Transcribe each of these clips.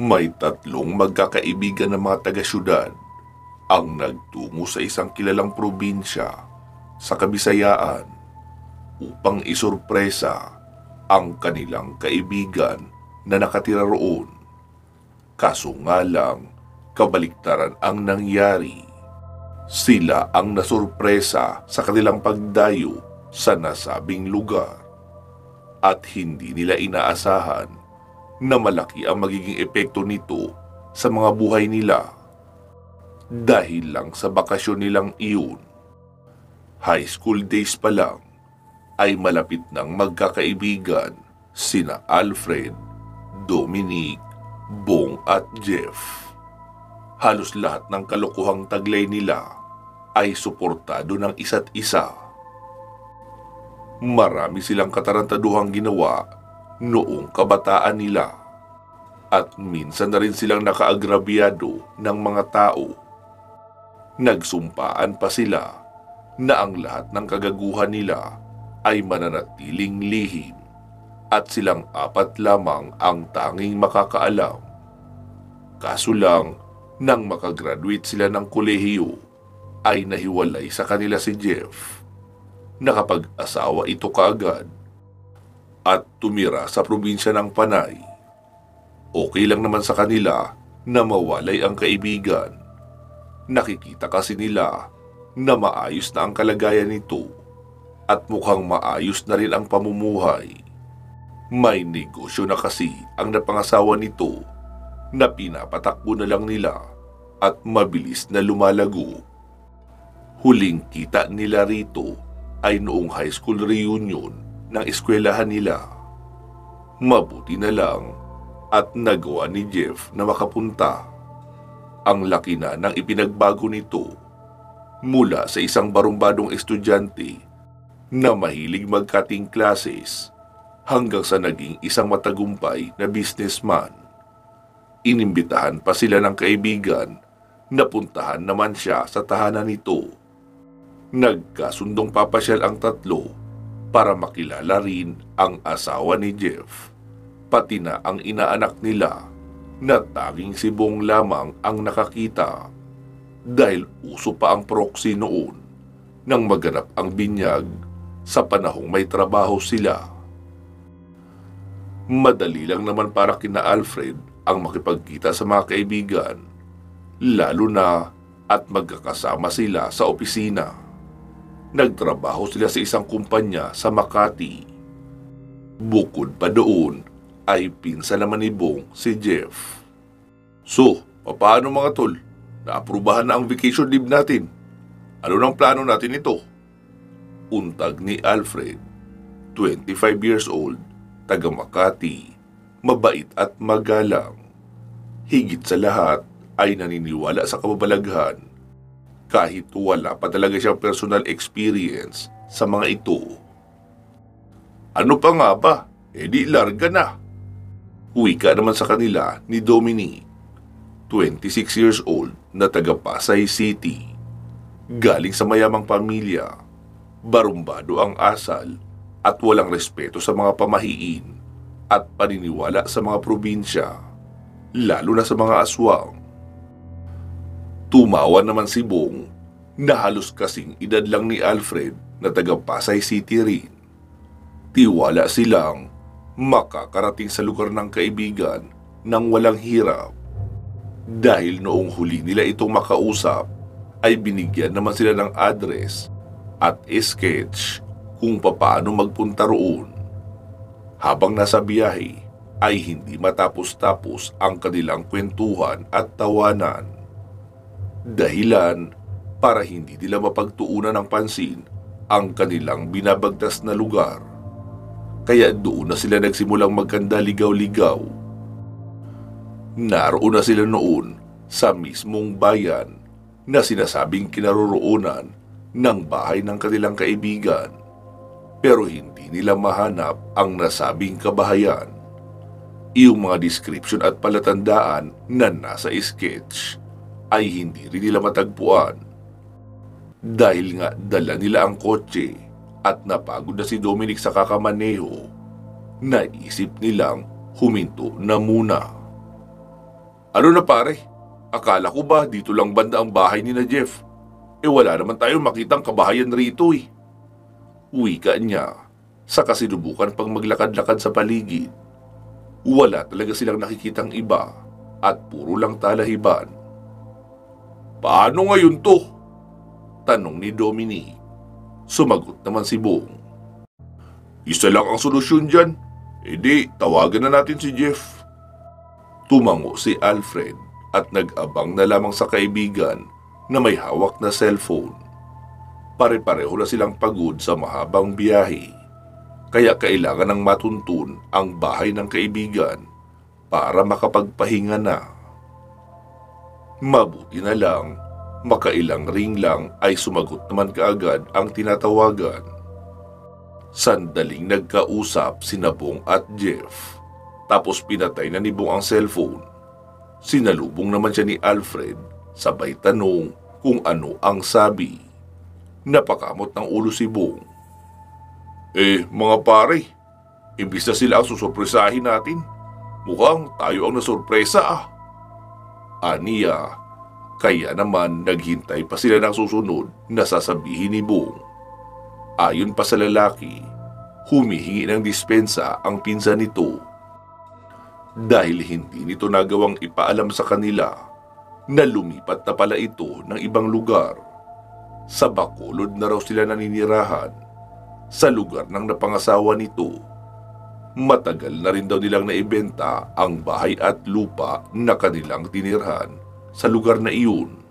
May tatlong magkakaibigan na mga taga-syudad ang nagtungo sa isang kilalang probinsya sa Kabisayaan upang isurpresa ang kanilang kaibigan na nakatira roon. Kaso nga lang, kabaliktaran ang nangyari. Sila ang nasurpresa sa kanilang pagdayo sa nasabing lugar at hindi nila inaasahan na malaki ang magiging epekto nito sa mga buhay nila dahil lang sa bakasyon nilang iyon. High school days pa lang ay malapit ng magkakaibigan sina Alfred, Dominic, Bong at Jeff. Halos lahat ng kalokohang taglay nila ay suportado ng isa't isa. Marami silang katarantaduhang ginawa noong kabataan nila at minsan na rin silang nakaagrabyado ng mga tao. Nagsumpaan pa sila na ang lahat ng kagaguhan nila ay mananatiling lihim at silang apat lamang ang tanging makakaalam. Kaso lang, nang makagraduate sila ng kolehiyo, ay nahiwalay sa kanila si Jeff. Nakapag-asawa ito kaagad at tumira sa probinsya ng Panay. Okay lang naman sa kanila na mawalay ang kaibigan. Nakikita kasi nila na maayos na ang kalagayan nito at mukhang maayos na rin ang pamumuhay. May negosyo na kasi ang napangasawa nito na pinapatakbo na lang nila at mabilis na lumalago. Huling kita nila rito ay noong high school reunion ng eskwelahan nila. Mabuti na lang at nagawa ni Jeff na makapunta. Ang laki na ng ipinagbago nito mula sa isang barumbadong estudyante na mahilig mag-cutting classes hanggang sa naging isang matagumpay na businessman. Inimbitahan pa sila ng kaibigan na puntahan naman siya sa tahanan nito. Nagkasundong papasyal ang tatlo para makilala rin ang asawa ni Jeff, pati na ang inaanak nila na tanging si Bong lamang ang nakakita dahil uso pa ang proxy noon nang maganap ang binyag sa panahong may trabaho sila. Madali lang naman para kina Alfred ang makipagkita sa mga kaibigan, lalo na at magkakasama sila sa opisina. Nagtrabaho sila sa isang kumpanya sa Makati. Bukod pa doon ay pinsan naman ni Bong si Jeff. So, paano mga tol? Naaprubahan na ang vacation leave natin. Ano nang plano natin ito? Untag ni Alfred, 25 years old, taga Makati, mabait at magalang. Higit sa lahat ay naniniwala sa kababalaghan kahit wala pa talaga siyang personal experience sa mga ito. Ano pa nga ba? Di larga na. Wika naman sa kanila ni Dominic, 26 years old na taga Pasay City. Galing sa mayamang pamilya, barumbado ang asal at walang respeto sa mga pamahiin at paniniwala sa mga probinsya, lalo na sa mga aswang. Tumawa naman si Bong na halos kasing edad lang ni Alfred na taga Pasay City rin. Tiwala silang makakarating sa lugar ng kaibigan nang walang hirap. Dahil noong huli nila itong makausap, ay binigyan naman sila ng address at sketch kung paano magpunta roon. Habang nasa biyahe, ay hindi matapos-tapos ang kanilang kwentuhan at tawanan. Dahilan para hindi nila mapagtuunan ng pansin ang kanilang binabagtas na lugar. Kaya doon na sila nagsimulang magkanda ligaw-ligaw. Naroon na sila noon sa mismong bayan na sinasabing kinaroroonan ng bahay ng kanilang kaibigan. Pero hindi nila mahanap ang nasabing kabahayan. Iyong mga description at palatandaan na nasa sketch ay hindi rin nila matagpuan. Dahil nga dala nila ang kotse at napagod na si Dominic sa kakamaneho, naisip nilang huminto na muna. Ano na pare? Akala ko ba dito lang banda ang bahay ni na Jeff? Wala naman tayong makitang kabahayan rito eh. Wika niya sa kasinubukan pang maglakad-lakad sa paligid. Wala talaga silang nakikitang iba at puro lang talahiban. Paano ngayon to? Tanong ni Dominic. Sumagot naman si Bong. Isa lang ang solusyon dyan. Tawagan na natin si Jeff. Tumango si Alfred at nag-abang na lamang sa kaibigan na may hawak na cellphone. Pare-pareho na silang pagod sa mahabang biyahe, kaya kailangan ng matuntun ang bahay ng kaibigan para makapagpahinga na. Mabuti na lang, makailang ring lang ay sumagot naman kaagad ang tinatawagan. Sandaling nagkausap sina Bong at Jeff, tapos pinatay na ni Bong ang cellphone. Sinalubong naman siya ni Alfred, sabay tanong kung ano ang sabi. Napakamot ng ulo si Bong. Mga pare, imbis na sila ang susurpresahin natin, mukhang tayo ang nasurpresa ah. Aniya, kaya naman naghintay pa sila ng susunod na sasabihin ni Bong. Ayon pa sa lalaki, humihingi ng dispensa ang pinsan nito. Dahil hindi nito nagawang ipaalam sa kanila na lumipat na pala ito ng ibang lugar. Sa Bacolod na raw sila naninirahan, sa lugar ng napangasawa nito. Matagal na rin daw nilang naibenta ang bahay at lupa na kanilang tinirhan sa lugar na iyon.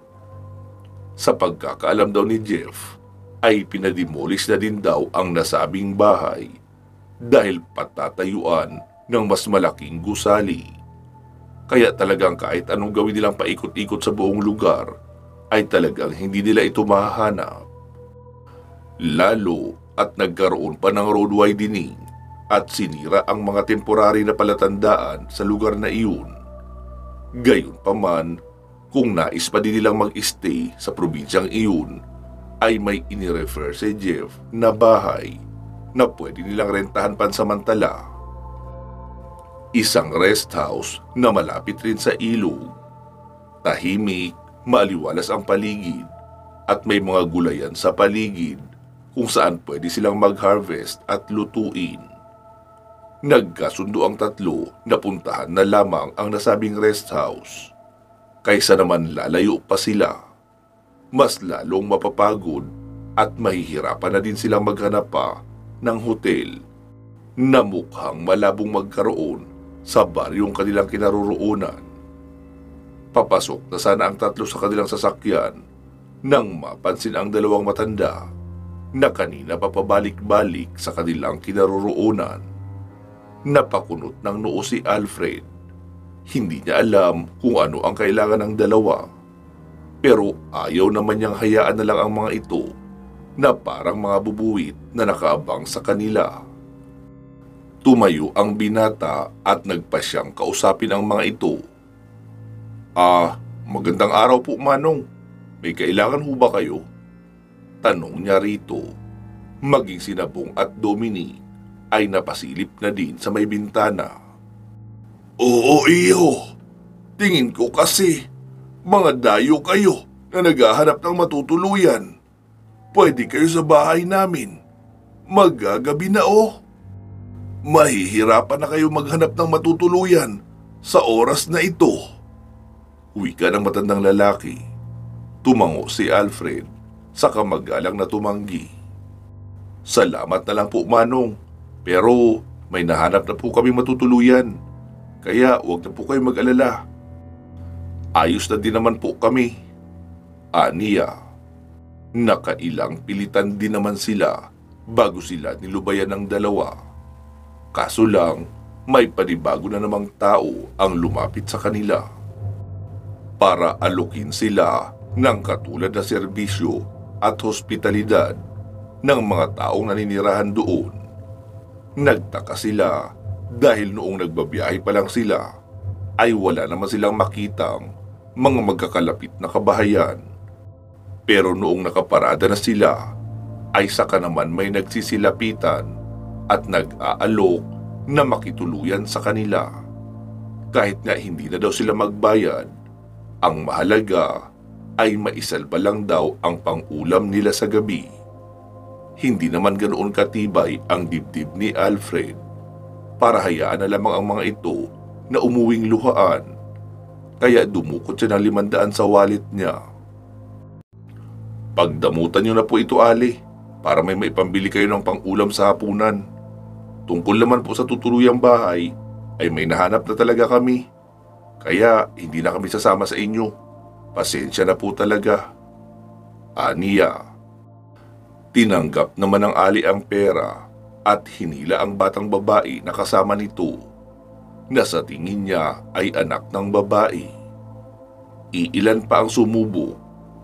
Sa pagkakaalam daw ni Jeff, ay pinademolish na din daw ang nasabing bahay dahil patatayuan ng mas malaking gusali. Kaya talagang kahit anong gawin nilang paikot-ikot sa buong lugar, ay talagang hindi nila ito mahahanap. Lalo at nagkaroon pa ng road widening at sinira ang mga temporary na palatandaan sa lugar na iyon. Gayunpaman, kung nais pa din nilang mag-stay sa probinsyang iyon, ay may inirefer si Jeff na bahay na pwede nilang rentahan pansamantala. Isang rest house na malapit rin sa ilog. Tahimik, maaliwalas ang paligid at may mga gulayan sa paligid kung saan pwede silang mag-harvest at lutuin. Nagkasundo ang tatlo na puntahan na lamang ang nasabing rest house. Kaysa naman lalayo pa sila, mas lalong mapapagod at mahihirapan na din silang maghanap pa ng hotel na mukhang malabong magkaroon sa baryong kanilang kinaroroonan. Papasok na sana ang tatlo sa kanilang sasakyan nang mapansin ang dalawang matanda na kanina pa pabalik-balik sa kanilang kinaroroonan. Napakunot ng noo si Alfred. Hindi niya alam kung ano ang kailangan ng dalawa. Pero ayaw naman niyang hayaan na lang ang mga ito na parang mga bubuwit na nakaabang sa kanila. Tumayo ang binata at nagpasyang kausapin ang mga ito. Magandang araw po, Manong. May kailangan ho ba kayo? Tanong niya rito. Maging sina Bong at Dominic ay napasilip na din sa may bintana. Oo, iyo. Tingin ko kasi mga dayo kayo na naghahanap ng matutuluyan. Pwede kayo sa bahay namin. Magagabi na oh. Mahihirapan na kayo maghanap ng matutuluyan sa oras na ito. Wika ng matandang lalaki. Tumango si Alfred, saka magalang na tumanggi. Salamat na lang po, Manong. Pero may nahanap na po kami matutuluyan. Kaya huwag na po kayo mag-alala. Ayos na din naman po kami. Aniya. Nakailang pilitan din naman sila bago sila nilubayan ng dalawa. Kaso lang, may panibago na namang tao ang lumapit sa kanila. Para alukin sila ng katulad na serbisyo at hospitalidad ng mga taong naninirahan doon. Nagtaka sila dahil noong nagbabiyahe pa lang sila ay wala naman silang makitang mga magkakalapit na kabahayan. Pero noong nakaparada na sila ay saka naman may nagsisilapitan at nag-aalok na makituluyan sa kanila. Kahit nga hindi na daw sila magbayad, ang mahalaga ay maisalba lang daw ang pang-ulam nila sa gabi. Hindi naman ganoon katibay ang dibdib ni Alfred para hayaan na lamang ang mga ito na umuwing luhaan, kaya dumukot siya ng 500 sa wallet niya. Pagdamutan niyo na po ito, Ali, para may maipambili kayo ng pang-ulam sa hapunan. Tungkol naman po sa tutuluyang bahay, ay may nahanap na talaga kami. Kaya hindi na kami sasama sa inyo. Pasensya na po talaga. Aniya. Tinanggap naman ng Ali ang pera at hinila ang batang babae na kasama nito, na sa tingin niya ay anak ng babae. Iilan pa ang sumubo,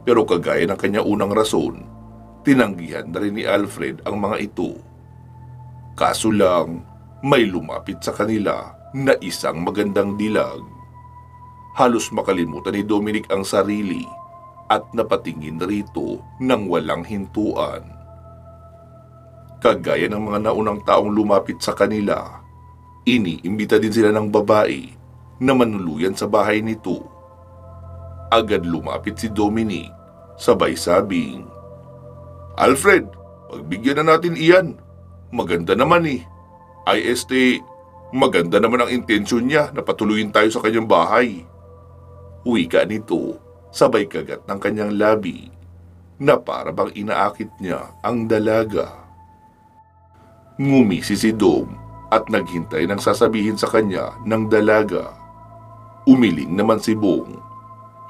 pero kagaya ng kanya unang rason, tinanggihan na rin ni Alfred ang mga ito. Kaso lang, may lumapit sa kanila na isang magandang dilag. Halos makalimutan ni Dominic ang sarili at napatingin rito ng walang hintuan. Kagaya ng mga naunang taong lumapit sa kanila, iniimbita din sila ng babae na manuluyan sa bahay nito. Agad lumapit si Dominic, sabay sabing, "Alfred, pagbigyan na natin iyan. Maganda naman eh. Maganda naman ang intensyon niya na patuluyin tayo sa kanyang bahay." Wika nito, sabay kagat ng kanyang labi, na para bang inaakit niya ang dalaga. Ngumisi si Dom at naghintay ng sasabihin sa kanya ng dalaga. Umiling naman si Bong.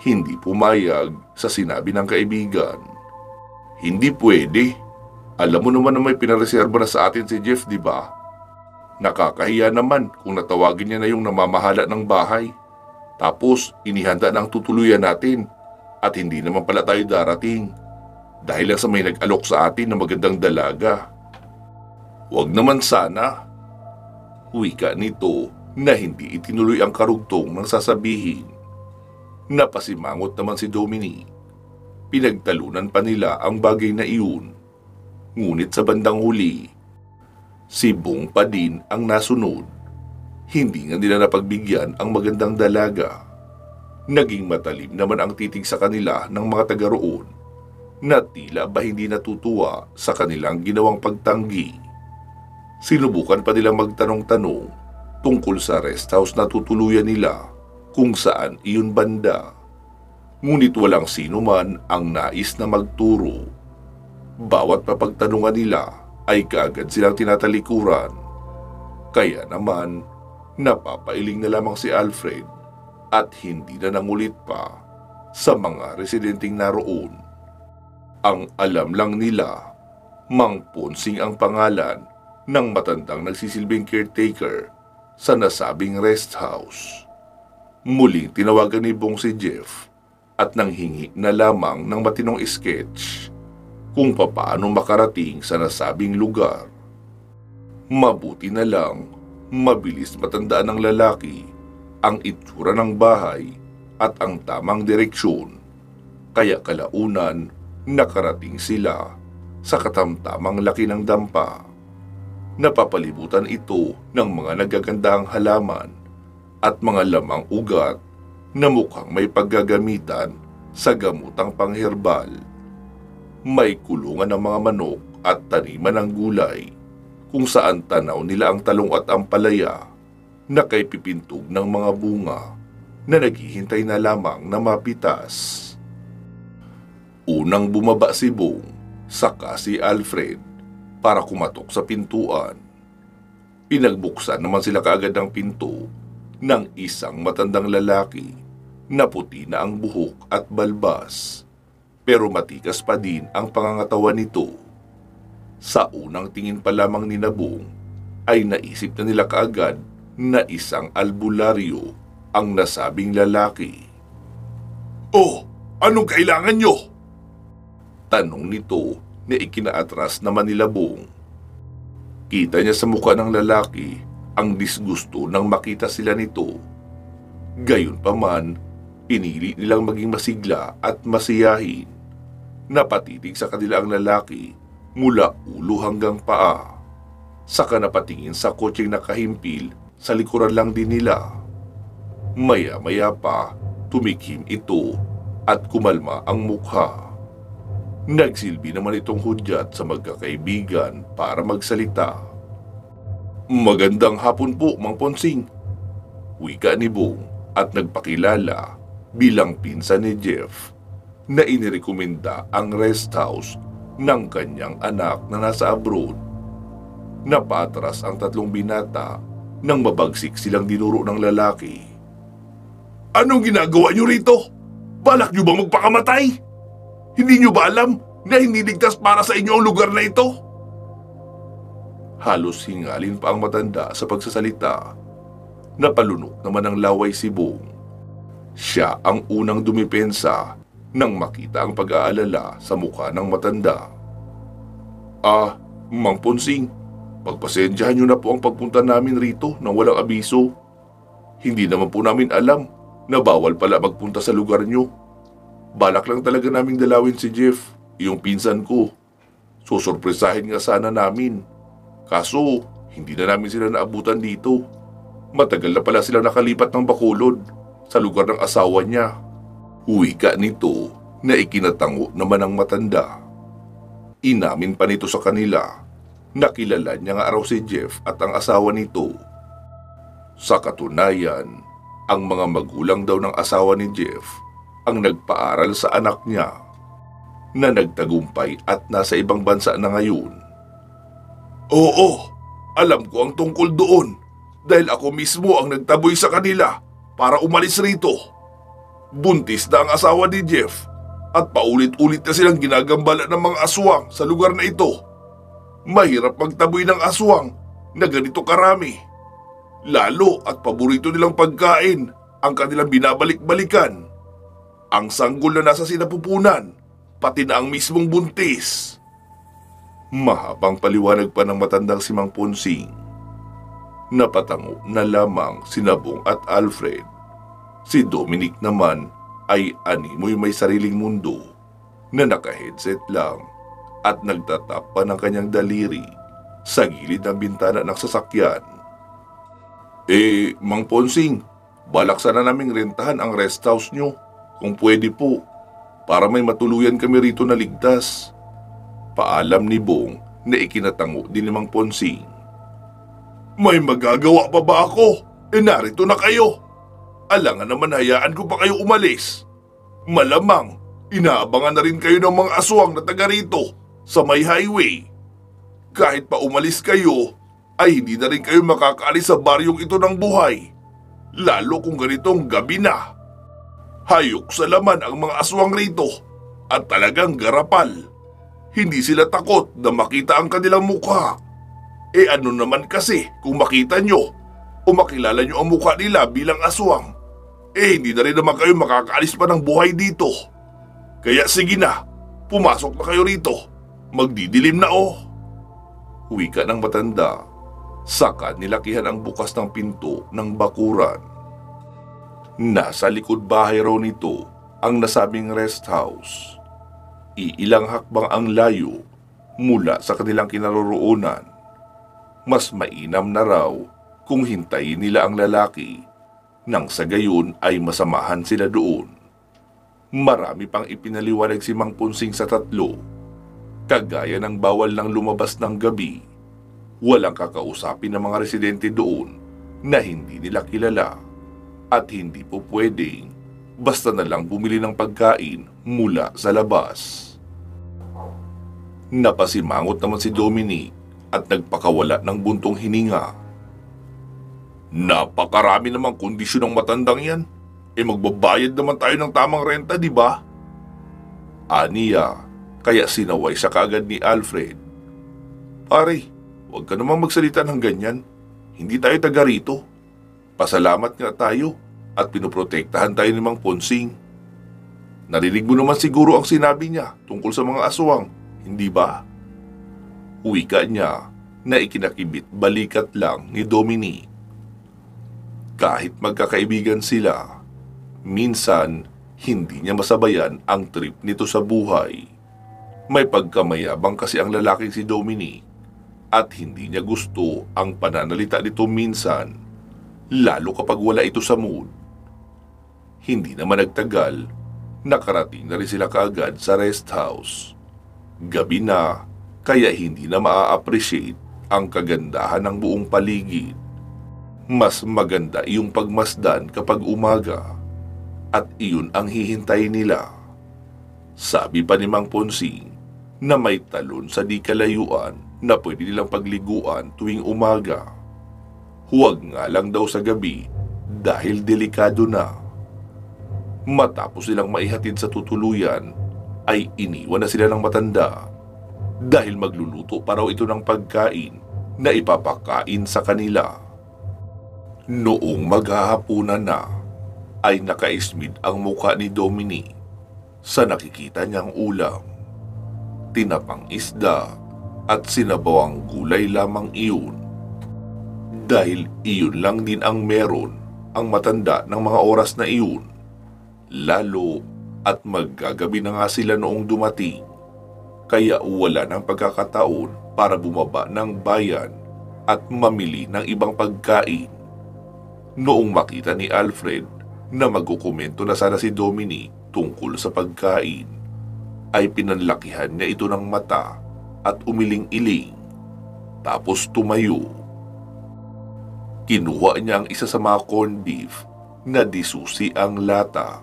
Hindi pumayag sa sinabi ng kaibigan. "Hindi pwede. Alam mo naman na may pinareserba na sa atin si Jeff, di ba? Nakakahiya naman kung natawagin niya na yung namamahala ng bahay. Tapos inihanda na ang tutuluyan natin at hindi naman pala tayo darating dahil lang sa may nag-alok sa atin na magandang dalaga." "Wag naman sana." Wika nito na hindi itinuloy ang karugtong ng sasabihin. Napasimangot naman si Dominic. Pinagtalunan pa nila ang bagay na iyon. Ngunit sa bandang huli, si Bong pa din ang nasunod. Hindi nga nila napagbigyan ang magandang dalaga. Naging matalim naman ang titig sa kanila ng mga taga roon, na tila ba hindi natutuwa sa kanilang ginawang pagtanggi. Sinubukan pa nilang magtanong-tanong tungkol sa rest house na tutuluyan nila kung saan iyon banda. Ngunit walang sino man ang nais na magturo. Bawat mapagtanungan nila ay kaagad silang tinatalikuran. Kaya naman, napapailing na lamang si Alfred at hindi na nangulit pa sa mga residenteng naroon. Ang alam lang nila, Mang Ponsing ang pangalan ng matandang nagsisilbing caretaker sa nasabing rest house. Muling tinawagan ni Bong si Jeff at nanghingi na lamang ng matinong sketch kung papaano makarating sa nasabing lugar. Mabuti na lang, mabilis matandaan ng lalaki ang itsura ng bahay at ang tamang direksyon, kaya kalaunan nakarating sila sa katamtamang laki ng dampa. Napapalibutan ito ng mga nagagandahang halaman at mga lamang ugat na mukhang may paggagamitan sa gamutang pangherbal. May kulungan ng mga manok at taniman ng gulay kung saan tanaw nila ang talong at ampalaya na kay pipintog ng mga bunga na naghihintay na lamang na mapitas. Unang bumaba si Bong, saka si Alfred para kumatok sa pintuan. Pinagbuksan naman sila kaagad ng pinto ng isang matandang lalaki na puti na ang buhok at balbas, pero matikas pa din ang pangangatawan nito. Sa unang tingin pa lamang ni Bong ay naisip na nila kaagad na isang albularyo ang nasabing lalaki. "Oh, anong kailangan nyo?" Tanong nito na ikinaatras naman ni Bong. Kita niya sa mukha ng lalaki ang disgusto nang makita sila nito. Gayunpaman, pinili nilang maging masigla at masiyahin. Napatitig sa kanila ang lalaki mula ulo hanggang paa. Saka napatingin sa kotseng nakahimpil sa likuran lang din nila. Maya-maya pa, tumikim ito at kumalma ang mukha. Nagsilbi naman itong hudyat sa magkakaibigan para magsalita. "Magandang hapon po, Mang Ponsing," wika ni Bong at nagpakilala bilang pinsan ni Jeff na inirekomenda ang rest house ng kanyang anak na nasa abroad. Napatras ang tatlong binata nang mabagsik silang dinuro ng lalaki. "Anong ginagawa niyo rito? Balak niyo bang magpakamatay? Hindi niyo ba alam na hindi ligtas para sa inyo ang lugar na ito?" Halos hingalin pa ang matanda sa pagsasalita. Napalunok naman ng laway si Bong. Siya ang unang dumipensa nang makita ang pag-aalala sa mukha ng matanda. Mang Ponsing, pagpasensyahan niyo na po ang pagpunta namin rito nang walang abiso. Hindi naman po namin alam na bawal pala magpunta sa lugar niyo. Balak lang talaga naming dalawin si Jeff, yung pinsan ko. Susurpresahin nga sana namin. Kaso, hindi na namin sila naabutan dito. Matagal na pala sila nakalipat ng Bacolod sa lugar ng asawa niya. Wika nito na ikinatango naman ng matanda. Inamin pa nito sa kanila na kilala niya nga raw si Jeff at ang asawa nito. Sa katunayan, ang mga magulang daw ng asawa ni Jeff ang nagpaaral sa anak niya na nagtagumpay at nasa ibang bansa na ngayon. "Oo, alam ko ang tungkol doon dahil ako mismo ang nagtaboy sa kanila para umalis rito. Buntis na ang asawa ni Jeff at paulit-ulit na silang ginagambala ng mga aswang sa lugar na ito. Mahirap magtaboy ng aswang na ganito karami. Lalo at paborito nilang pagkain ang kanilang binabalik-balikan. Ang sanggol na nasa sinapupunan, pati na ang mismong buntis." Mahabang paliwanag pa ng matandang si Mang Ponsing. Napatango na lamang si Bong at Alfred. Si Dominic naman ay animoy may sariling mundo na naka-headset lang at nagtatap pa ng kanyang daliri sa gilid ng bintana ng sasakyan. Mang Ponsing, balak sana naming rentahan ang rest house nyo kung pwede po para may matuluyan kami rito na ligtas. Paalam ni Bong na ikinatango din ni Mang Ponsing. "May magagawa pa ba ako? Narito na kayo. Alangan naman hayaan ko pa kayo umalis. Malamang, inaabangan na rin kayo ng mga aswang na taga rito sa may highway. Kahit pa umalis kayo, ay hindi na rin kayo makakaalis sa baryong ito ng buhay. Lalo kung ganitong gabi na. Hayok sa laman ang mga aswang rito at talagang garapal. Hindi sila takot na makita ang kanilang mukha. Ano naman kasi kung makita nyo o makilala nyo ang mukha nila bilang aswang, hindi na rin naman kayo makakaalis pa ng buhay dito. Kaya sige na, pumasok na kayo rito. Magdidilim na Wika ng matanda. Saka nilakihan ang bukas ng pinto ng bakuran. Nasa likod bahay raw nito ang nasabing rest house. Iilang hakbang ang layo mula sa kanilang kinaroroonan. Mas mainam na raw kung hintayin nila ang lalaki nang sa gayon ay masamahan sila doon. Marami pang ipinaliwanag si Mang Ponsing sa tatlo. Kagaya ng bawal ng lumabas ng gabi, walang kakausapin ng mga residente doon na hindi nila kilala at hindi po pwedeng basta na lang bumili ng pagkain mula sa labas. Napasimangot naman si Dominic at nagpakawala ng buntong hininga. Napakarami namang kondisyon ng matandang yan. Magbabayad naman tayo ng tamang renta, di ba? Aniya, kaya sinaway siya kaagad ni Alfred. Pare, huwag ka namang magsalita ng ganyan. Hindi tayo taga rito. Pasalamat nga tayo at pinoprotektahan tayo ni Mang Ponsing. Narinig mo naman siguro ang sinabi niya tungkol sa mga aswang, hindi ba? Wika niya na ikinakibit balikat lang ni Dominic. Kahit magkakaibigan sila, minsan hindi niya masabayan ang trip nito sa buhay. May pagkamayabang kasi ang lalaking si Dominic at hindi niya gusto ang pananalita nito minsan, lalo kapag wala ito sa mood Hindi naman nagtagal, nakarating na rin sila kaagad sa rest house. Gabi na, kaya hindi na maa-appreciate ang kagandahan ng buong paligid. Mas maganda yung pagmasdan kapag umaga, at iyon ang hihintay nila. Sabi pa ni Mang Ponsing na may talon sa di kalayuan na pwede nilang pagliguan tuwing umaga. Huwag nga lang daw sa gabi dahil delikado na. Matapos silang maihatid sa tutuluyan, ay iniwan na sila ng matanda dahil magluluto pa raw ito ng pagkain na ipapakain sa kanila. Noong maghahapunan na, ay nakaismid ang mukha ni Dominic sa nakikita niyang ulam. Tinapang isda at sinabawang gulay lamang iyon. Dahil iyon lang din ang meron ang matanda ng mga oras na iyon. Lalo at maggagabi na nga sila noong dumating. Kaya wala ng pagkakataon para bumaba ng bayan at mamili ng ibang pagkain. Noong makita ni Alfred na magkukomento na sana si Dominic tungkol sa pagkain, ay pinanlakihan niya ito ng mata at umiling-iling. Tapos tumayo. Kinuha niya ang isa sa mga corned beef na disusi ang lata.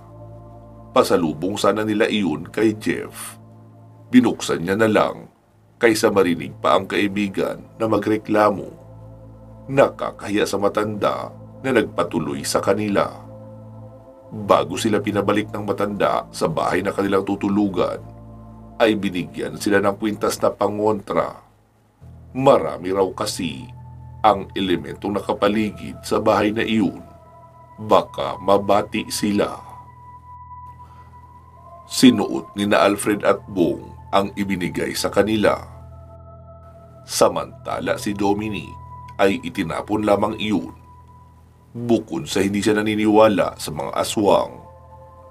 Pasalubong sana nila iyon kay Jeff. Binuksan niya na lang kaysa marinig pa ang kaibigan na magreklamo. Nakakahiya sa matanda na nagpatuloy sa kanila. Bago sila pinabalik ng matanda sa bahay na kanilang tutulugan, ay binigyan sila ng kwintas na pangontra. Marami raw kasi ang elementong nakapaligid sa bahay na iyon. Baka mabati sila. Sinuot ni na Alfred at Bong ang ibinigay sa kanila. Samantala si Dominic ay itinapon lamang iyon. Bukod sa hindi siya naniniwala sa mga aswang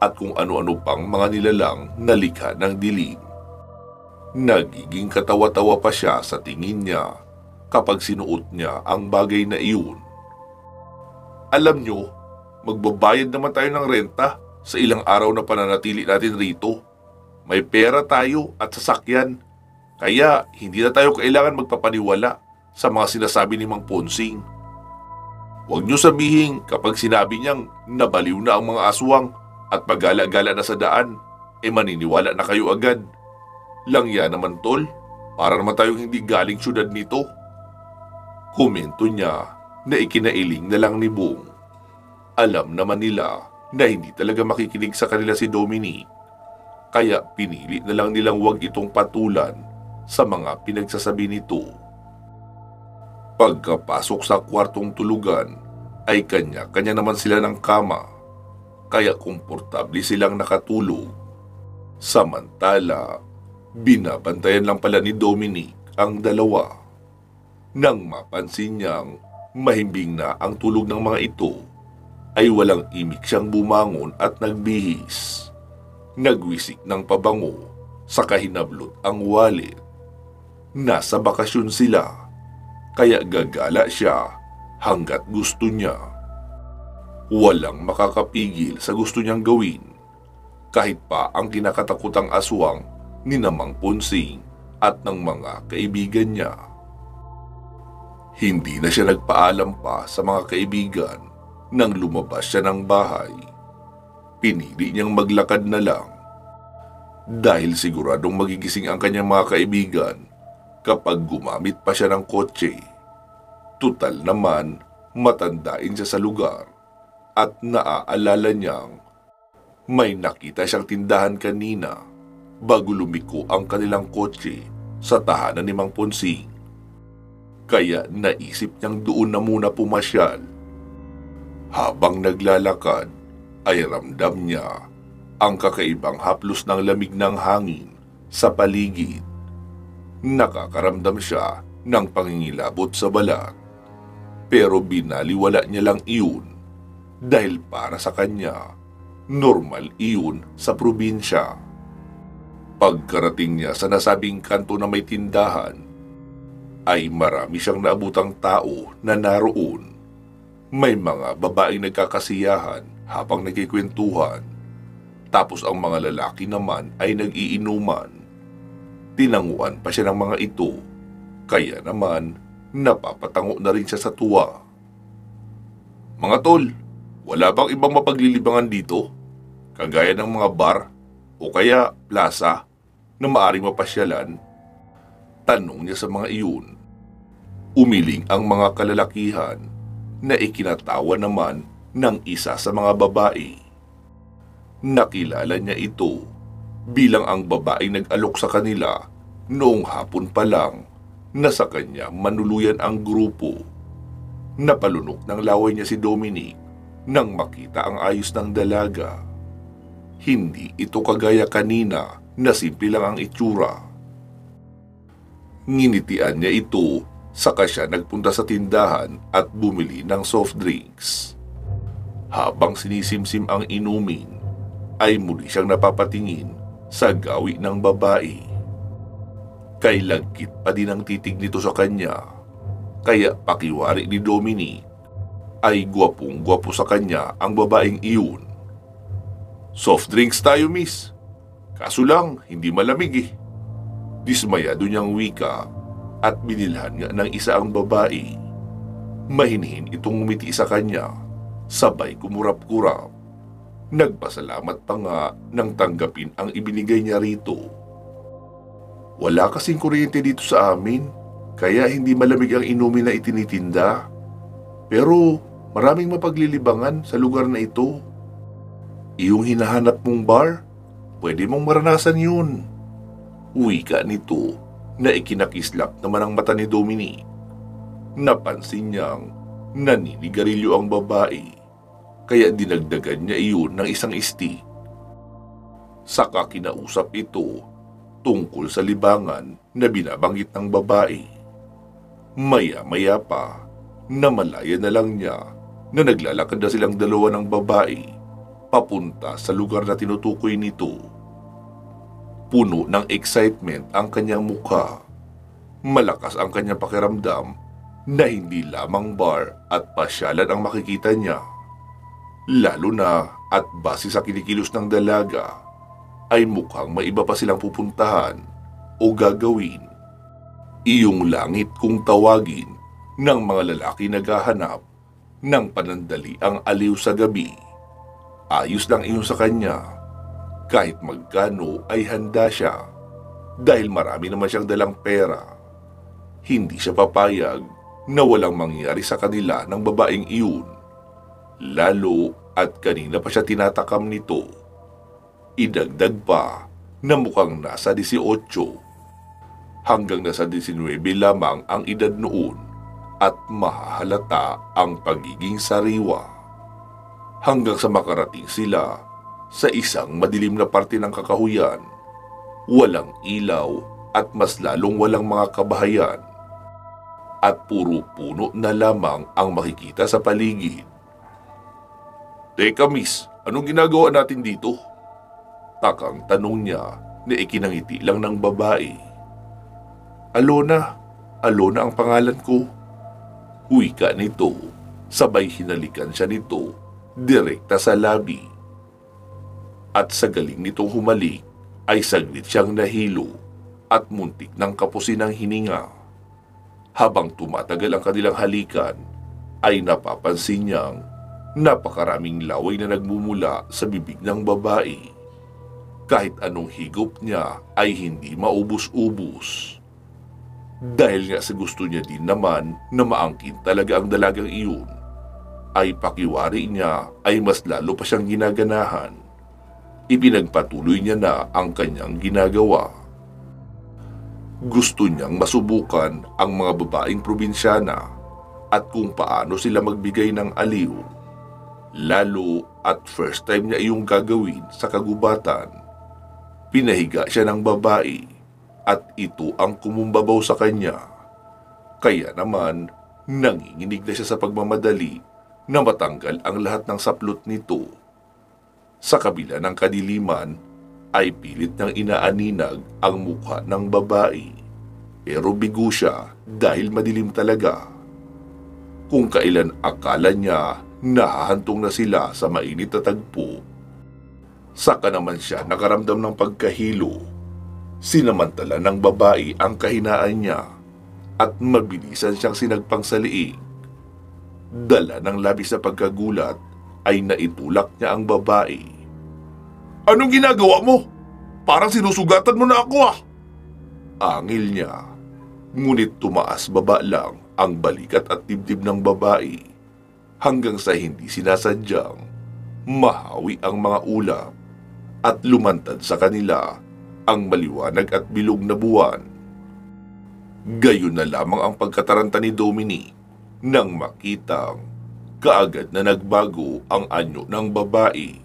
at kung ano-ano pang mga nilalang na likha ng dilim. Nagiging katawa-tawa pa siya sa tingin niya kapag sinuot niya ang bagay na iyon. Alam nyo, magbabayad naman tayo ng renta sa ilang araw na pananatili natin rito. May pera tayo at sasakyan, kaya hindi na tayo kailangan magpapaniwala sa mga sinasabi ni Mang Ponsing. Huwag niyo sabihin kapag sinabi niyang nabaliw na ang mga aswang at pagala-gala na sa daan, maniniwala na kayo agad. Langya naman tol, para naman tayong hindi galing syudad nito. Komento niya na ikinailing na lang ni Bong. Alam naman nila na hindi talaga makikinig sa kanila si Dominic, kaya pinili na lang nilang huwag itong patulan sa mga pinagsasabi nito. Pagkapasok sa kwartong tulugan, ay kanya-kanya naman sila ng kama, kaya komportable silang nakatulog. Samantala, binabantayan lang pala ni Dominic ang dalawa. Nang mapansin niyang mahimbing na ang tulog ng mga ito, ay walang imik siyang bumangon at nagbihis. Nagwisik ng pabango, saka hinablot ang wallet. Nasa bakasyon sila, kaya gagala siya hanggat gusto niya. Walang makakapigil sa gusto niyang gawin, kahit pa ang kinakatakutang aswang ni Mang Ponsing at ng mga kaibigan niya. Hindi na siya nagpaalam pa sa mga kaibigan nang lumabas siya ng bahay. Pinili niyang maglakad na lang dahil siguradong magigising ang kanyang mga kaibigan kapag gumamit pa siya ng kotse. Tutal naman, matandain siya sa lugar at naaalala niyang may nakita siyang tindahan kanina bago lumiko ang kanilang kotse sa tahanan ni Mang Ponsing. Kaya naisip niyang doon na muna pumasyal. Habang naglalakad ay ramdam niya ang kakaibang haplos ng lamig ng hangin sa paligid. Nakakaramdam siya ng pangingilabot sa balat, pero binaliwala niya lang iyon dahil para sa kanya, normal iyon sa probinsya. Pagkarating niya sa nasabing kanto na may tindahan, ay marami siyang naabutang tao na naroon. May mga babaeng nagkakasiyahan habang nagkikwentuhan, tapos ang mga lalaki naman ay nag-iinuman. Tinanguan pa siya ng mga ito, kaya naman napapatango na rin siya sa tuwa. Mga tol, wala bang ibang mapaglilibangan dito? Kagaya ng mga bar o kaya plaza na maaring mapasyalan? Tanong niya sa mga iyon. Umiling ang mga kalalakihan na ikinatawa naman ng isa sa mga babae. Nakilala niya ito bilang ang babaeng nag-alok sa kanila noong hapon pa lang na sa kanya manuluyan ang grupo. Napalunok ng laway niya si Dominic nang makita ang ayos ng dalaga. Hindi ito kagaya kanina na simple lang ang itsura. Nginitian niya ito saka siya nagpunta sa tindahan at bumili ng soft drinks. Habang sinisimsim ang inumin, ay muli siyang napapatingin sa gawi ng babae. Kay lagkit pa din ang titig nito sa kanya, kaya pakiwari ni Dominic ay gwapong-gwapo sa kanya ang babaeng iyon. Soft drinks tayo, miss. Kaso lang, hindi malamig eh. Dismayado niyang wika at binilhan nga ng isa ang babae. Mahinhin itong ngumiti sa kanya, sabay kumurap-kurap. Nagpasalamat pa nga nang tanggapin ang ibinigay niya rito. Wala kasing kuryente dito sa amin, kaya hindi malamig ang inumin na itinitinda. Pero maraming mapaglilibangan sa lugar na ito. Iyong hinahanap mong bar, pwede mong maranasan yun. Wika nito na ikinakislap naman ang mata ni Dominic. Napansin niyang naninigarilyo ang babae, kaya dinagdagan niya iyon ng isang stick. Saka kinausap ito tungkol sa libangan na binabanggit ng babae. Maya-maya pa, namalaya na lang niya na naglalakad na silang dalawa ng babae papunta sa lugar na tinutukoy nito. Puno ng excitement ang kanyang mukha. Malakas ang kanyang pakiramdam na hindi lamang bar at pasyalan ang makikita niya. Lalo na at base sa kinikilos ng dalaga, ay mukhang may iba pa silang pupuntahan o gagawin. Iyong langit kung tawagin ng mga lalaki naghahanap ng panandali ang aliw sa gabi. Ayos lang iyon sa kanya. Kahit magkano ay handa siya dahil marami naman siyang dalang pera. Hindi siya papayag na walang mangyari sa kanila ng babaeng iyon. Lalo at kanina pa siya tinatakam nito. Idagdag pa na mukhang nasa 18 hanggang nasa 19 lamang ang edad noon at mahahalata ang pagiging sariwa. Hanggang sa makarating sila sa isang madilim na parte ng kakahuyan, walang ilaw at mas lalong walang mga kabahayan, at puro puno na lamang ang makikita sa paligid. Teka miss, anong ginagawa natin dito? Takang tanong niya na ikinangiti lang ng babae. Alona ang pangalan ko. Wika nito, sabay hinalikan siya nito direkta sa labi. At sa galing nitong humalik ay saglit siyang nahilo at muntik ng kapusin ang hininga. Habang tumatagal ang kanilang halikan ay napapansin niyang napakaraming laway na nagmumula sa bibig ng babae. Kahit anong higop niya ay hindi maubos-ubos. Dahil nga sa gusto niya din naman na maangkin talaga ang dalagang iyon, ay pakiwari niya ay mas lalo pa siyang ginaganahan. Ipinagpatuloy niya na ang kanyang ginagawa. Gusto niyang masubukan ang mga babaeng probinsyana at kung paano sila magbigay ng aliw. Lalo at first time niya iyong gagawin sa kagubatan. Pinahiga siya ng babae at ito ang kumumbabaw sa kanya. Kaya naman, nanginginig na siya sa pagmamadali na matanggal ang lahat ng saplot nito. Sa kabila ng kadiliman, ay pilit niyang inaaninag ang mukha ng babae. Pero bigo siya dahil madilim talaga. kung kailan akala niya nahahantong na sila sa mainit na tagpo. Saka naman siya nakaramdam ng pagkahilo. Sinamantala ng babae ang kahinaan niya at mabilisan siyang sinagpang sa liig. Dala ng labis na pagkagulat ay naitulak niya ang babae. "Anong ginagawa mo? Parang sinusugatan mo na ako ah!" Angil niya, ngunit tumaas baba lang ang balikat at dibdib ng babae hanggang sa hindi sinasadyang mahawi ang mga ulap at lumantad sa kanila ang maliwanag at bilog na buwan. Gayon na lamang ang pagkataranta ni Dominic nang makitang kaagad na nagbago ang anyo ng babae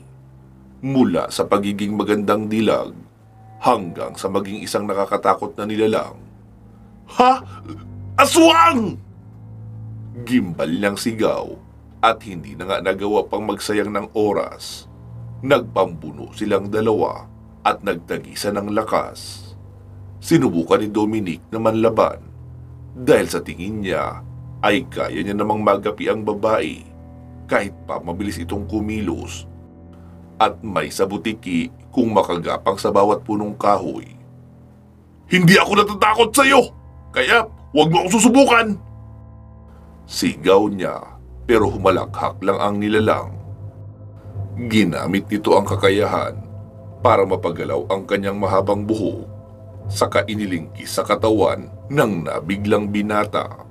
mula sa pagiging magandang dilag hanggang sa maging isang nakakatakot na nilalang. "Ha? Aswang!" Gimbal niyang sigaw at hindi na nga nagawa pang magsayang ng oras. Nagpambuno silang dalawa at nagtagisan ng lakas. Sinubukan ni Dominic na manlaban dahil sa tingin niya ay kaya niya namang magapi ang babae kahit pa mabilis itong kumilos at may sabutiki kung makagapang sa bawat punong kahoy. "Hindi ako natatakot sa iyo, kaya huwag mo akong susubukan!" Sigaw niya pero humalakhak lang ang nilalang. Ginamit nito ang kakayahan para mapagalaw ang kanyang mahabang buhok, saka inilingkis sa katawan ng nabiglang binata.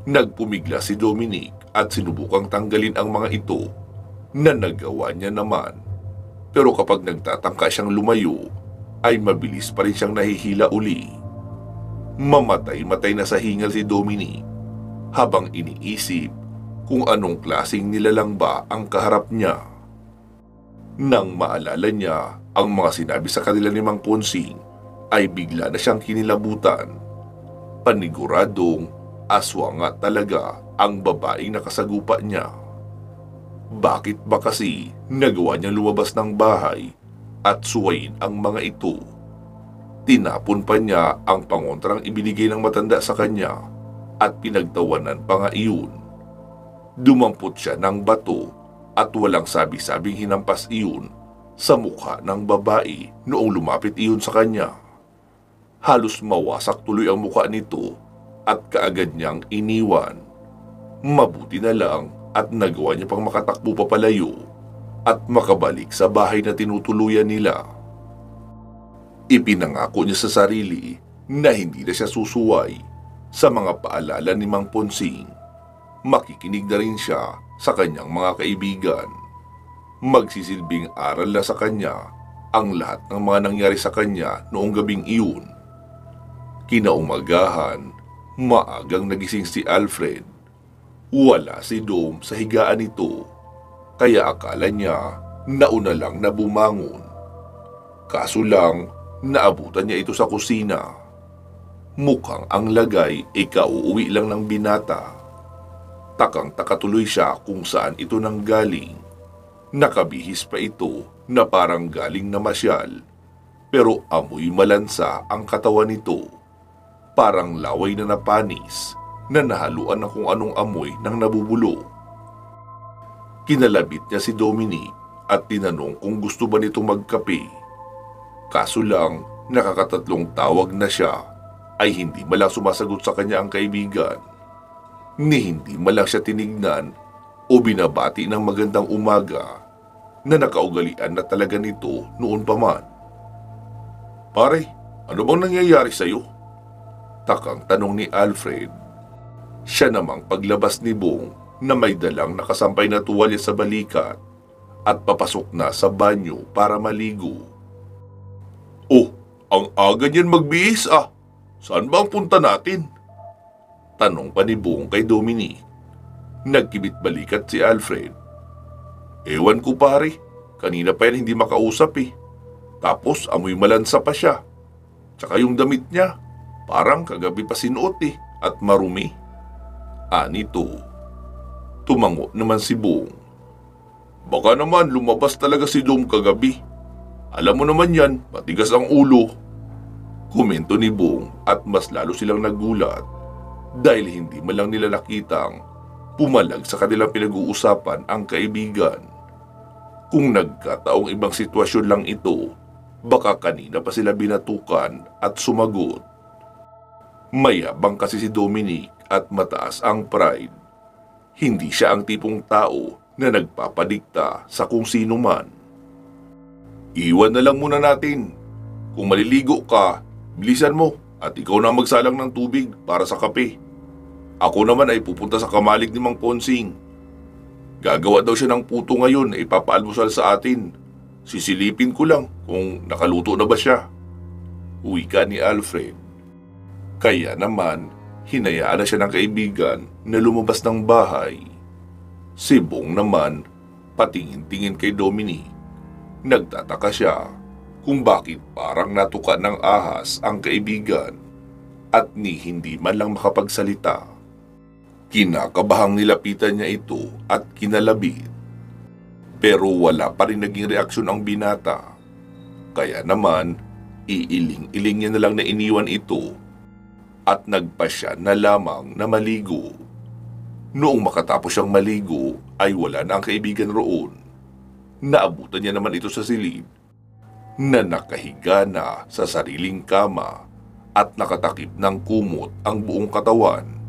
Nagpumigla si Dominic at sinubukang tanggalin ang mga ito na nagawa niya naman. Pero kapag nagtatangka siyang lumayo, ay mabilis pa rin siyang nahihila uli. Mamatay-matay na sa hingal si Dominic habang iniisip kung anong klaseng nilalang ba ang kaharap niya. Nang maalala niya ang mga sinabi sa kanila ni Mang Ponsing, ay bigla na siyang kinilabutan. Paniguradong aswang nga talaga ang babaeng nakasagupa niya. Bakit ba kasi nagawa niyang lumabas ng bahay at suwayin ang mga ito? Tinapon pa niya ang pangontrang ibinigay ng matanda sa kanya at pinagtawanan pa nga iyon. Dumampot siya ng bato at walang sabi-sabing hinampas iyon sa mukha ng babae noong lumapit iyon sa kanya. Halos mawasak tuloy ang mukha nito at kaagad niyang iniwan. Mabuti na lang at nagawa niya pang makatakbo papalayo at makabalik sa bahay na tinutuluyan nila. Ipinangako niya sa sarili na hindi na siya susuway sa mga paalala ni Mang Ponsing. Makikinig na rin siya sa kanyang mga kaibigan. Magsisilbing aral na sa kanya ang lahat ng mga nangyari sa kanya noong gabing iyon. Kinaumagahan, maagang nagising si Alfred. Wala si Dom sa higaan nito, kaya akala niya nauna lang na bumangon. Kaso lang, naabutan niya ito sa kusina. Mukhang ang lagay ay kauuwi lang ng binata. Takang-taka tuloy siya kung saan ito nanggaling. Nakabihis pa ito na parang galing na masyal, pero amoy malansa ang katawan nito. Parang laway na napanis na nahaluan ng kung anong amoy ng nabubulo. Kinalabit niya si Dominic at tinanong kung gusto ba nitong magkape. Kaso lang, nakakatatlong tawag na siya ay hindi malang sumasagot sa kanya ang kaibigan. Ni hindi malang siya tinignan o binabati ng magandang umaga na nakaugalian na talaga nito noon pa man. "Pare, ano bang nangyayari sa'yo?" Takang tanong ni Alfred. Siya namang paglabas ni Bong na may dalang nakasampay na tuwalya sa balikat at papasok na sa banyo para maligo. "Oh, ang aga niyan magbihis ah. Saan ba ang punta natin?" Tanong pa ni Bong kay Dominic. Nagkibit balikat si Alfred. "Ewan ko pare, kanina pa yan hindi makausap eh. Tapos amoy malansa pa siya. Tsaka yung damit niya, parang kagabi pa sinuot eh at marumi." Anito. Tumango naman si Bong. "Baka naman lumabas talaga si Dom kagabi. Alam mo naman yan, matigas ang ulo." Komento ni Bong at mas lalo silang nagulat dahil hindi man lang nila nakitang Pumalag sa kanilang pinag-uusapan ang kaibigan. Kung nagkataong ibang sitwasyon lang ito, baka kanina pa sila binatukan at sumagot. Mayabang kasi si Dominic at mataas ang pride. Hindi siya ang tipong tao na nagpapadikta sa kung sino man. Iwan na lang muna natin. Kung maliligo ka, bilisan mo at ikaw na magsalang ng tubig para sa kape. Ako naman ay pupunta sa kamalig ni Mang Ponsing. Gagawa daw siya ng puto ngayon na ipapaalmusal sa atin. Sisilipin ko lang kung nakaluto na ba siya. Wika ni Alfred. Kaya naman, hinayaan na siya ng kaibigan na lumabas ng bahay. Si Bong naman, patingin-tingin kay Dominic. Nagtataka siya kung bakit parang natuka ng ahas ang kaibigan at hindi man lang makapagsalita. Kinakabahang nilapitan niya ito at kinalabit. Pero wala pa rin naging reaksyon ang binata. Kaya naman, iiling-iling niya na lang na iniwan ito at nagpasya na lamang na maligo. Noong makatapos siyang maligo ay wala na ang kaibigan roon. Naabutan niya naman ito sa silid na nakahiga na sa sariling kama at nakatakip ng kumot ang buong katawan.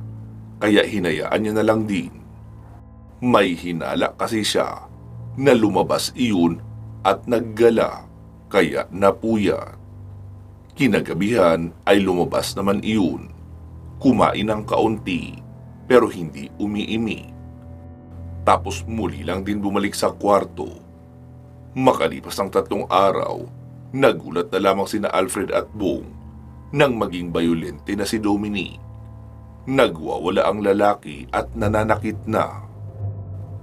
Kaya hinayaan niya na lang din. May hinala kasi siya na lumabas iyon at naggala kaya napuyat. Kinagabihan ay lumabas naman iyon. Kumain ng kaunti pero hindi umiimi. Tapos muli lang din bumalik sa kwarto. Makalipas ang 3 araw, nagulat na lamang sina Alfred at Bong nang maging bayolente na si Dominic. Nagwawala ang lalaki at nananakit na.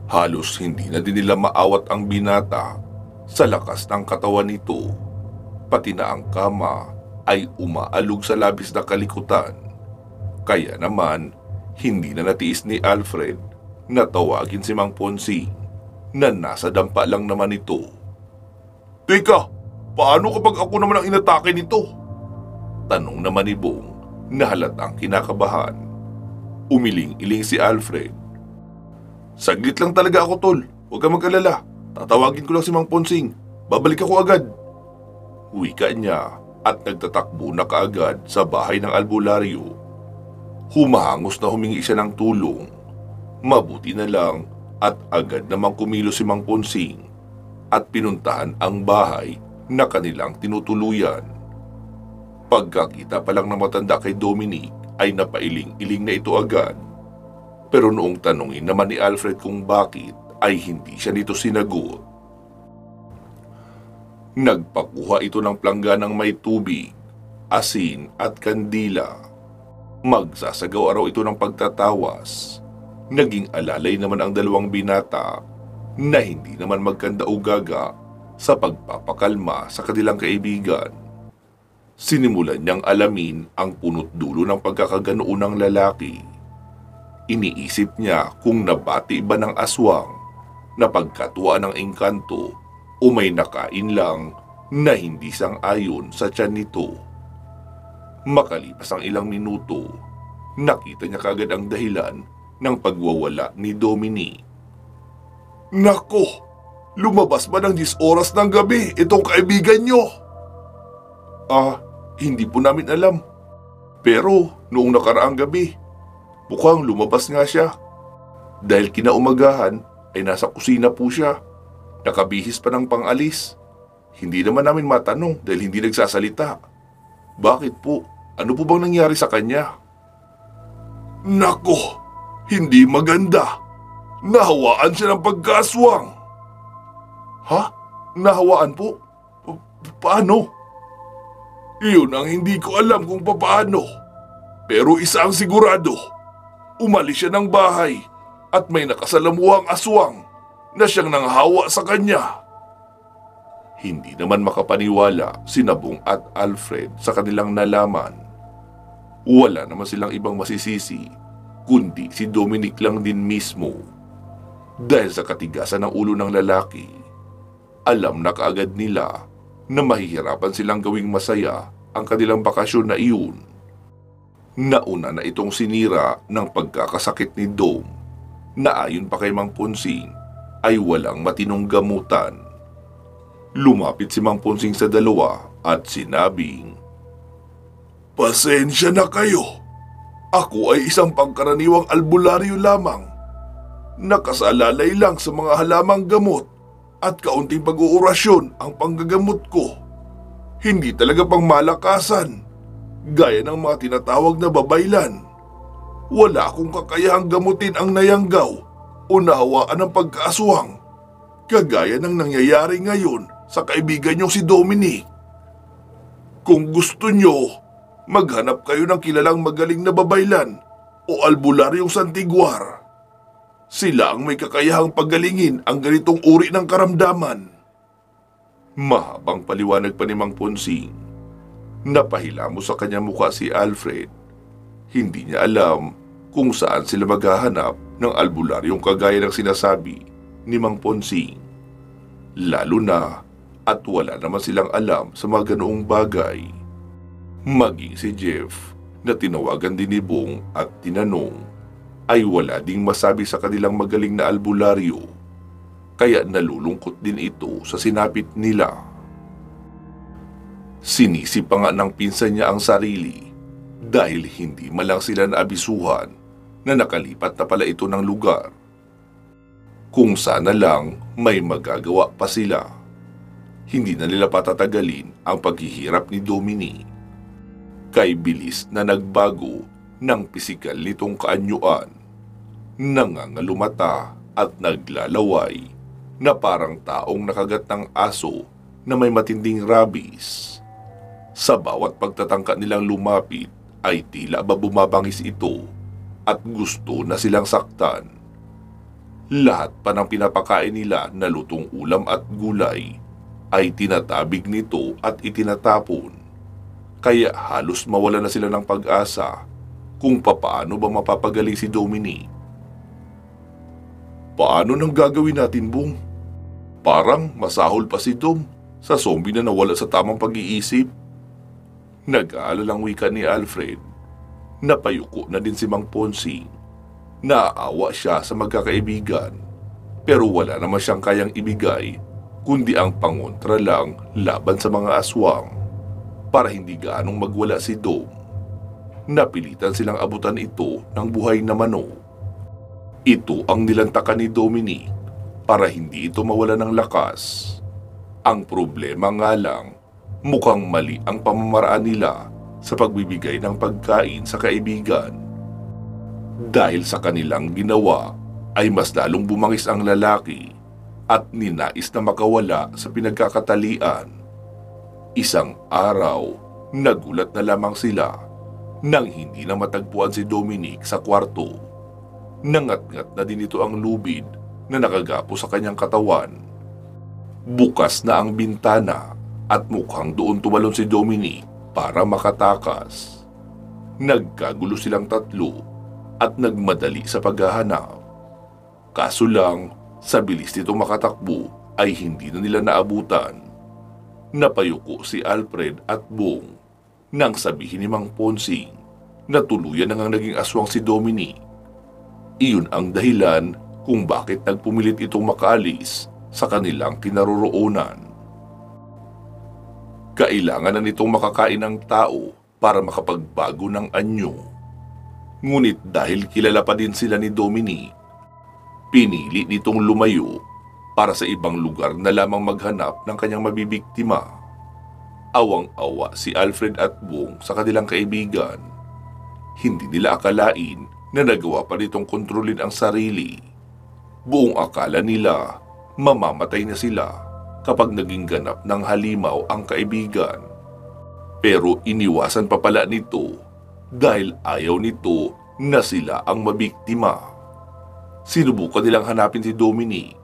Halos hindi na din nila maawat ang binata sa lakas ng katawan nito. Pati na ang kama ay umaalog sa labis na kalikutan. Kaya naman, hindi na natiis ni Alfred na tawagin si Mang Ponsing na nasa dampa lang naman ito. Teka, paano kapag ako naman ang inatake nito? Tanong naman ni Bong na halatang kinakabahan. Umiling-iling si Alfred. Saglit lang talaga ako, tol. Huwag kang mag-alala. Tatawagin ko lang si Mang Ponsing. Babalik ako agad. Wika niya at nagtatakbo na kaagad sa bahay ng albularyo. Humahangos na humingi siya ng tulong. Mabuti na lang at agad namang kumilos si Mang Ponsing at pinuntahan ang bahay na kanilang tinutuluyan. Pagkakita pa lang ng matanda kay Dominic ay napailing-iling na ito agad. Pero noong tanungin naman ni Alfred kung bakit ay hindi siya nito sinagot. Nagpakuha ito ng plangganang may tubig, asin at kandila. Magsasagaw araw ito ng pagtatawas. Naging alalay naman ang 2 binata na hindi naman magkanda-ugaga sa pagpapakalma sa kanilang kaibigan. Sinimulan niyang alamin ang punot dulo ng pagkakaganoon ng lalaki. Iniisip niya kung nabati ba ng aswang na pagkatuwa ng engkanto o may nakain lang na hindi sang-ayon sa tiyan nito. Makalipas ang ilang minuto, nakita niya kagad ang dahilan ng pagwawala ni Dominic. Nako! Lumabas ba ng 10 oras ng gabi itong kaibigan niyo? Hindi po namin alam. Pero noong nakaraang gabi, mukhang lumabas nga siya. Dahil kinaumagahan ay nasa kusina po siya. Nakabihis pa ng pangalis. Hindi naman namin matanong dahil hindi nagsasalita. Bakit po? Ano po bang nangyari sa kanya? Nako! Hindi maganda. Nahawaan siya ng pagkaswang. Ha? Nahawaan po? Paano? Iyon ang hindi ko alam kung paano. Pero isa ang sigurado. Umalis siya ng bahay at may nakasalamuhang aswang na siyang nanghawa sa kanya. Hindi naman makapaniwala si Bong at Alfred sa kanilang nalaman. Wala naman silang ibang masisisi kundi si Dominic lang din mismo. Dahil sa katigasan ng ulo ng lalaki, alam na kaagad nila na mahihirapan silang gawing masaya ang kanilang bakasyon na iyon. Nauna na itong sinira ng pagkakasakit ni Dom na ayon pa kay Mang Ponsing ay walang matinong gamutan. Lumapit si Mang Ponsing sa dalawa at sinabing, "Pasensya na kayo. Ako ay isang pangkaraniwang albularyo lamang. Nakasalalay lang sa mga halamang gamot at kaunting pag-uurasyon ang panggagamot ko. Hindi talaga pang malakasan, gaya ng mga tinatawag na babaylan. Wala akong kakayahang gamutin ang nayanggaw o nahawaan ng pagkaaswang, kagaya ng nangyayari ngayon sa kaibigan niyong si Dominic. Kung gusto niyo, maghanap kayo ng kilalang magaling na babaylan o albularyong santiguar. Sila ang may kakayahang pagalingin ang ganitong uri ng karamdaman." Mahabang paliwanag pa ni Mang Ponsing. Napahilamos sa kanya mukha si Alfred. Hindi niya alam kung saan sila maghahanap ng albularyong kagaya ng sinasabi ni Mang Ponsing. Lalo na at wala naman silang alam sa mga ganoong bagay. Maging si Jeff na tinawagan din ni Bong at tinanong ay wala ding masabi sa kanilang magaling na albularyo, kaya nalulungkot din ito sa sinapit nila. Sinisi pa nga ng pinsan niya ang sarili dahil hindi malang sila naabisuhan na nakalipat na pala ito ng lugar. Kung sana lang may magagawa pa sila. Hindi na nila patatagalin ang paghihirap ni Dominic. Kay bilis na nagbago ng pisikal nitong kaanyuan, nangangalumata at naglalaway na parang taong nakagat ng aso na may matinding rabies. Sa bawat pagtatangka nilang lumapit ay tila ba bumabangis ito at gusto na silang saktan. Lahat pa ng pinapakain nila na lutong ulam at gulay ay tinatabig nito at itinatapon. Kaya halos mawala na sila ng pag-asa kung papaano ba mapapagaling si Dominic. "Paano nang gagawin natin, Bong? Parang masahol pa si Dom sa zombie na nawala sa tamang pag-iisip." Nag-aalalang wika ni Alfred. Napayuko na din si Mang Ponsing. Naaawa siya sa magkakaibigan, pero wala naman siyang kayang ibigay kundi ang pangontra lang laban sa mga aswang para hindi gaanong magwala si Dom. Napilitan silang abutan ito ng buhay na manok. Ito ang nilantakan ni Dominic para hindi ito mawala ng lakas. Ang problema nga lang, mukhang mali ang pamamaraan nila sa pagbibigay ng pagkain sa kaibigan. Dahil sa kanilang ginawa ay mas lalong bumangis ang lalaki at ninais na makawala sa pinagkakatalian. Isang araw, nagulat na lamang sila nang hindi na matagpuan si Dominic sa kwarto. Nangat-ngat na din ito ang lubid na nakagapo sa kanyang katawan. Bukas na ang bintana at mukhang doon tumalon si Dominic para makatakas. Nagkagulo silang tatlo at nagmadali sa paghahanap. Kaso lang, sa bilis nito makatakbo ay hindi na nila naabutan. Napayuko si Alfred at Bong nang sabihin ni Mang Ponsing na tuluyan na ngang naging aswang si Dominic. Iyon ang dahilan kung bakit nagpumilit itong makaalis sa kanilang kinaroroonan. Kailangan na nitong makakain ng tao para makapagbago ng anyo. Ngunit dahil kilala pa din sila ni Dominic, pinili nitong lumayo para sa ibang lugar na lamang maghanap ng kanyang mabibiktima. Awang-awa si Alfred at Bong sa kanilang kaibigan. Hindi nila akalain na nagawa pa nitong kontrolin ang sarili. Buong akala nila mamamatay na sila kapag naging ganap ng halimaw ang kaibigan. Pero iniwasan pa pala nito dahil ayaw nito na sila ang mabiktima. Sinubukan nilang hanapin si Dominic.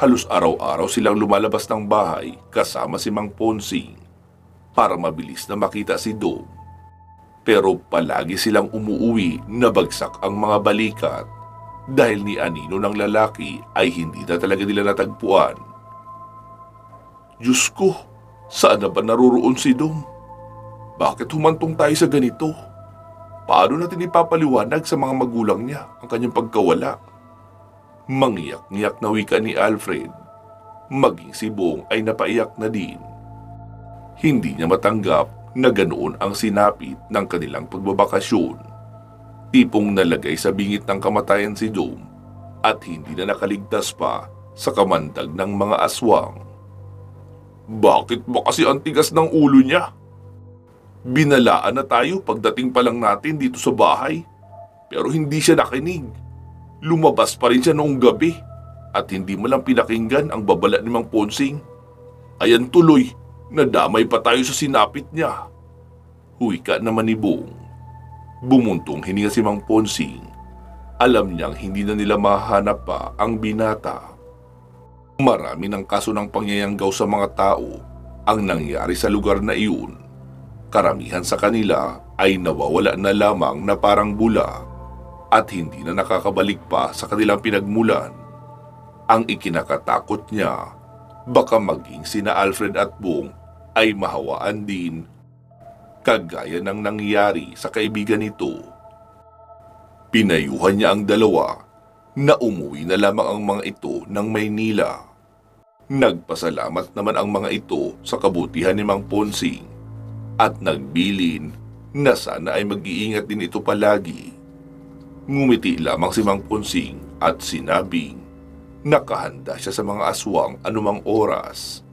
Halos araw-araw silang lumalabas ng bahay kasama si Mang Ponsing para mabilis na makita si Dom. Pero palagi silang umuuwi na bagsak ang mga balikat dahil ni anino ng lalaki ay hindi na talaga nila natagpuan. Diyos ko, saan na ba naruroon si Dom? Bakit humantong tayo sa ganito? Paano natin ipapaliwanag sa mga magulang niya ang kanyang pagkawala? Mangiyak-ngiyak na wika ni Alfred. Maging si Bong ay napaiyak na din. Hindi niya matanggap na ganoon ang sinapit ng kanilang pagbabakasyon. Tipong nalagay sa bingit ng kamatayan si Dome at hindi na nakaligtas pa sa kamandag ng mga aswang. Bakit ba kasi ang tigas ng ulo niya? Binalaan na tayo pagdating pa lang natin dito sa bahay, pero hindi siya nakinig. Lumabas pa rin siya noong gabi at hindi mo lang pinakinggan ang babala ni Mang Ponsing. Ayan tuloy, nadamay pa tayo sa sinapit niya. Huwika naman ni Bong. Bumuntong hininga si Mang Ponsing. Alam niyang hindi na nila mahanap pa ang binata. Marami ng kaso ng pangyayanggaw sa mga tao ang nangyari sa lugar na iyon. Karamihan sa kanila ay nawawala na lamang na parang bula at hindi na nakakabalik pa sa kanilang pinagmulan. Ang ikinakatakot niya, baka maging sina Alfred at Bong ay mahawaan din, kagaya ng nangyari sa kaibigan nito. Pinayuhan niya ang dalawa na umuwi na lamang ang mga ito ng Maynila. Nagpasalamat naman ang mga ito sa kabutihan ni Mang Ponsing at nagbilin na sana ay mag-iingat din ito palagi. Ngumiti lamang si Mang Ponsing at sinabing nakahanda siya sa mga aswang anumang oras,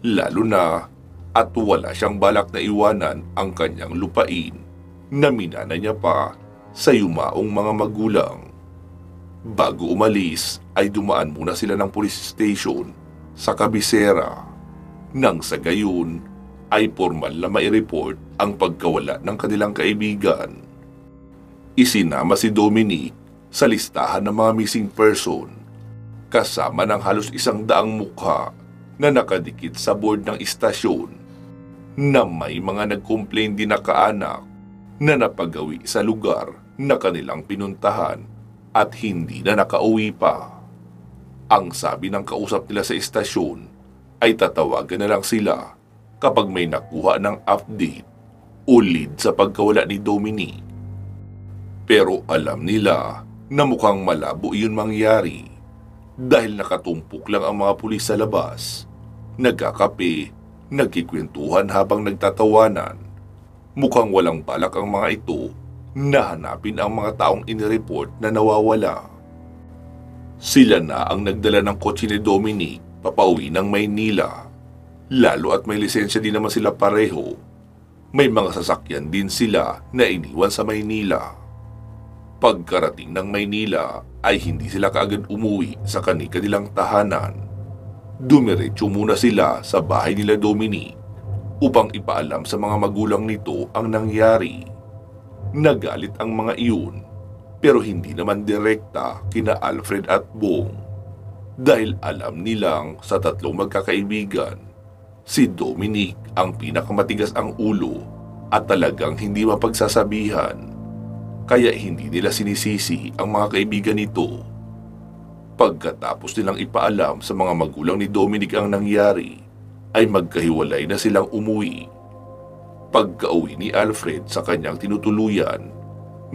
lalo na at wala siyang balak na iwanan ang kanyang lupain na minana niya pa sa yumaong mga magulang. Bago umalis ay dumaan muna sila ng police station sa kabisera, nang sa gayon ay formal na mai-report ang pagkawala ng kanilang kaibigan. Isinama si Dominic sa listahan ng mga missing person, kasama ng halos 100 mukha na nakadikit sa board ng istasyon, na may mga nag-complain din na kaanak na napagawi sa lugar na kanilang pinuntahan at hindi na nakauwi pa. Ang sabi ng kausap nila sa istasyon ay tatawagan na lang sila kapag may nakuha ng update o lead sa pagkawala ni Dominic. Pero alam nila na mukhang malabo iyon mangyari dahil nakatumpok lang ang mga pulis sa labas, nagkakape, nagkikwentuhan habang nagtatawanan. Mukhang walang balak ang mga ito na hanapin ang mga taong inireport na nawawala. Sila na ang nagdala ng kotse ni Dominic papauwi ng Maynila. Lalo at may lisensya din naman sila pareho. May mga sasakyan din sila na iniwan sa Maynila. Pagkarating ng Maynila ay hindi sila kaagad umuwi sa kanilang tahanan. Dumiretso muna sila sa bahay nila Dominic upang ipaalam sa mga magulang nito ang nangyari. Nagalit ang mga iyon, pero hindi naman direkta kina Alfred at Bong dahil alam nilang sa tatlong magkakaibigan, si Dominic ang pinakamatigas ang ulo at talagang hindi mapagsasabihan, kaya hindi nila sinisisi ang mga kaibigan nito. Pagkatapos nilang ipaalam sa mga magulang ni Dominic ang nangyari, ay magkahiwalay na silang umuwi. Pagka-uwi ni Alfred sa kanyang tinutuluyan,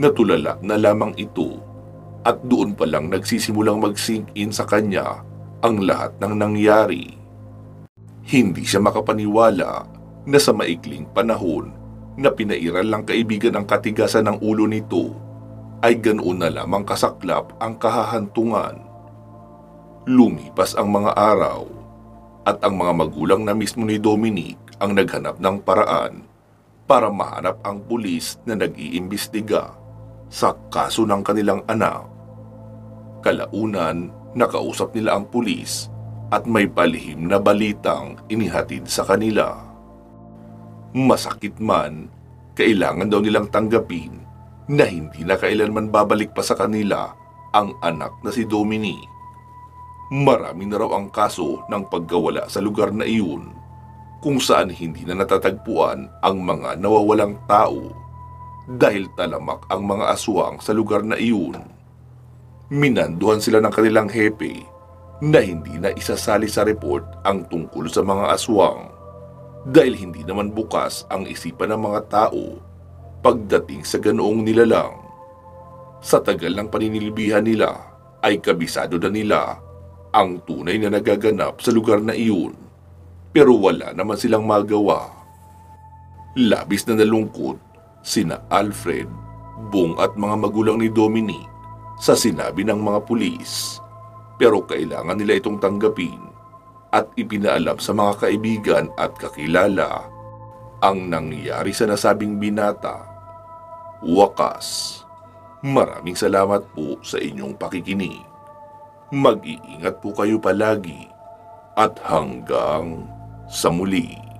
natulala na lamang ito at doon pa lang nagsisimulang mag-sink in sa kanya ang lahat ng nangyari. Hindi siya makapaniwala na sa maikling panahon na pinairal lang kaibigan ang katigasan ng ulo nito ay ganoon na lamang kasaklap ang kahahantungan. Lumipas ang mga araw at ang mga magulang na mismo ni Dominic ang naghanap ng paraan para mahanap ang pulis na nag-iimbestiga sa kaso ng kanilang anak. Kalaunan, nakausap nila ang pulis at may palihim na balitang inihatid sa kanila. Masakit man, kailangan daw nilang tanggapin na hindi na kailanman babalik pa sa kanila ang anak na si Dominic. Marami na raw ang kaso ng pagkawala sa lugar na iyon, kung saan hindi na natatagpuan ang mga nawawalang tao dahil talamak ang mga aswang sa lugar na iyon. Minanduhan sila ng kanilang hepe na hindi na isasali sa report ang tungkol sa mga aswang dahil hindi naman bukas ang isipan ng mga tao pagdating sa ganoong nilalang. Sa tagal ng paninilbihan nila, ay kabisado na nila ang tunay na nagaganap sa lugar na iyon, pero wala naman silang magawa. Labis na nalungkot sina Alfred, Bong at mga magulang ni Dominic sa sinabi ng mga pulis, pero kailangan nila itong tanggapin at ipinaalam sa mga kaibigan at kakilala ang nangyari sa nasabing binata. Wakas, maraming salamat po sa inyong pakikinig. Mag-iingat po kayo palagi at hanggang sa muli.